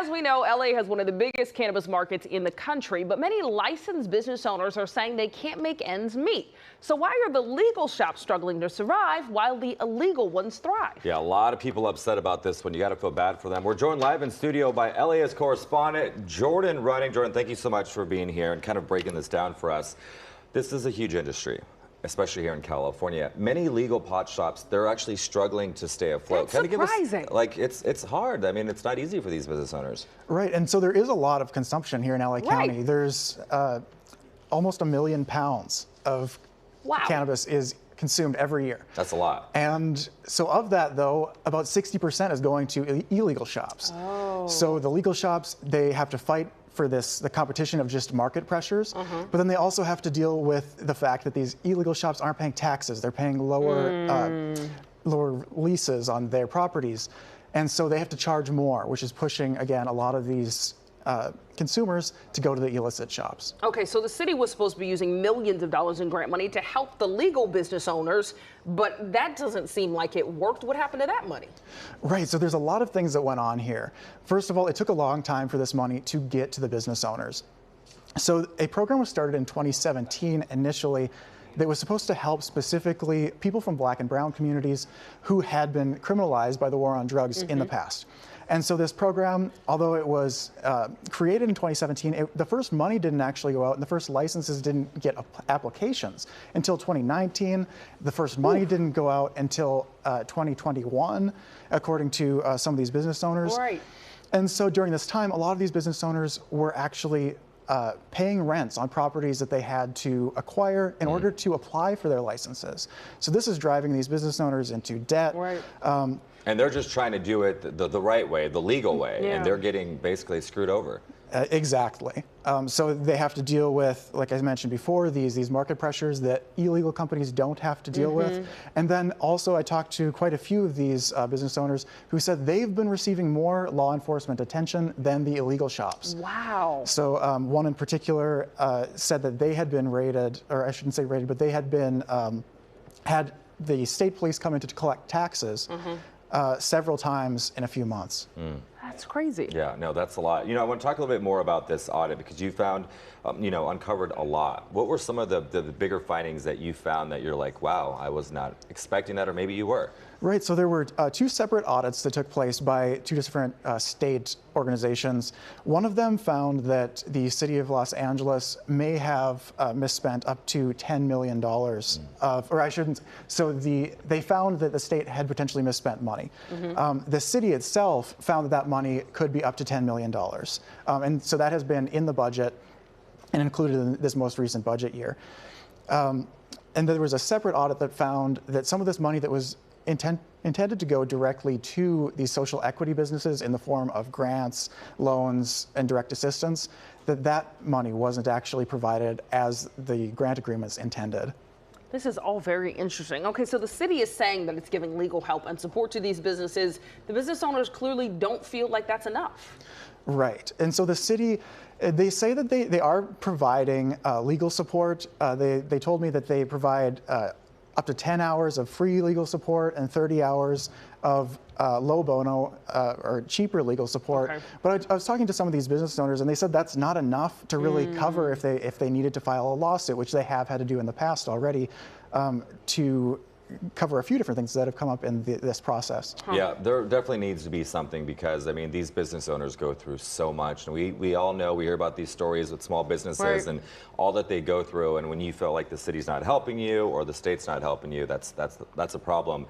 as we know, LA has one of the biggest cannabis markets in the country, but many licensed business owners are saying they can't make ends meet. So why are the legal shops struggling to survive while the illegal ones thrive? Yeah, a lot of people upset about this one. You got to feel bad for them. We're joined live in studio by LAist correspondent Jordan Rynning. Jordan, thank you so much for being here and kind of breaking this down for us. This is a huge industry, especially here in California. Many legal pot shops, they're actually struggling to stay afloat. That's surprising. It's hard. I mean, it's not easy for these business owners. Right, and so there is a lot of consumption here in LA County. There's almost 1 million pounds of cannabis is consumed every year. That's a lot. And so of that, though, about 60% is going to illegal shops. Oh. So the legal shops, they have to fight for the competition of just market pressures, but then they also have to deal with the fact that these illegal shops aren't paying taxes. They're paying lower leases on their properties. And so they have to charge more, which is pushing, again, a lot of these consumers to go to the illicit shops. Okay, so the city was supposed to be using millions of dollars in grant money to help the legal business owners, but that doesn't seem like it worked. What happened to that money? Right, so there's a lot of things that went on here. First of all, it took a long time for this money to get to the business owners. So a program was started in 2017 initially that was supposed to help specifically people from Black and brown communities who had been criminalized by the war on drugs in the past. And so this program, although it was created in 2017, the first money didn't actually go out and the first licenses didn't get applications until 2019. The first money didn't go out until 2021, according to some of these business owners. Right. And so during this time, a lot of these business owners were actually paying rents on properties that they had to acquire in order to apply for their licenses. So this is driving these business owners into debt. Right. And they're just trying to do it the right way, the legal way, and they're getting basically screwed over. Exactly. So they have to deal with, like I mentioned before, these market pressures that illegal companies don't have to deal with. And then also I talked to quite a few of these business owners who said they've been receiving more law enforcement attention than the illegal shops. Wow. So one in particular said that they had been raided, or I shouldn't say raided, but they had been, had the state police come in to collect taxes several times in a few months. That's crazy. Yeah, no, that's a lot. I want to talk a little bit more about this audit because you found, uncovered a lot. What were some of the bigger findings that you found that you're like, wow, I was not expecting that, or maybe you were? Right, so there were two separate audits that took place by two different state organizations. One of them found that the city of Los Angeles may have misspent up to $10 million they found that the state had potentially misspent money. The city itself found that money could be up to $10 million. And so that has been in the budget and included in this most recent budget year. And there was a separate audit that found that some of this money that was intended to go directly to these social equity businesses in the form of grants, loans, and direct assistance, that money wasn't actually provided as the grant agreements intended. This is all very interesting. Okay, so the city is saying that it's giving legal help and support to these businesses. The business owners clearly don't feel like that's enough. Right, and so the city, they say that they are providing legal support. They told me that they provide up to 10 hours of free legal support and 30 hours of low bono or cheaper legal support. But I was talking to some of these business owners and they said that's not enough to really cover if they needed to file a lawsuit, which they have had to do in the past already, to cover a few different things that have come up in this process. Yeah, there definitely needs to be something because, I mean, these business owners go through so much. And we all know, we hear about these stories with small businesses and all that they go through. And when you feel like the city's not helping you or the state's not helping you, that's a problem.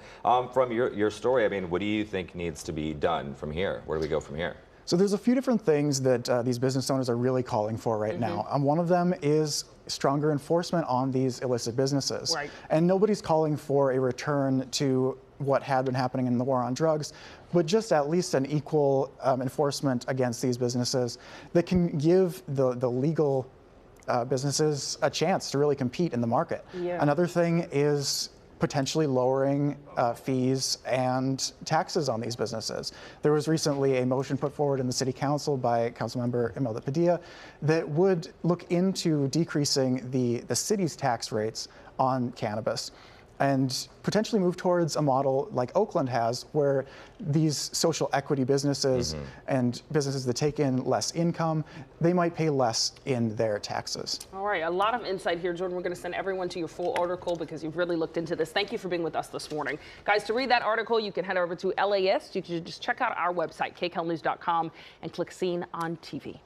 From your story, I mean, what do you think needs to be done from here? Where do we go from here? So there's a few different things that these business owners are really calling for right now. One of them is stronger enforcement on these illicit businesses. And nobody's calling for a return to what had been happening in the war on drugs, but just at least an equal enforcement against these businesses that can give the legal businesses a chance to really compete in the market. Another thing is potentially lowering fees and taxes on these businesses. There was recently a motion put forward in the City Council by Councilmember Imelda Padilla that would look into decreasing the city's tax rates on cannabis. and potentially move towards a model like Oakland has, where these social equity businesses and businesses that take in less income, they might pay less in their taxes. All right, a lot of insight here, Jordan. We're going to send everyone to your full article because you've really looked into this. Thank you for being with us this morning. Guys, to read that article, you can head over to LAist. You can just check out our website, kcalnews.com, and click Seen on TV.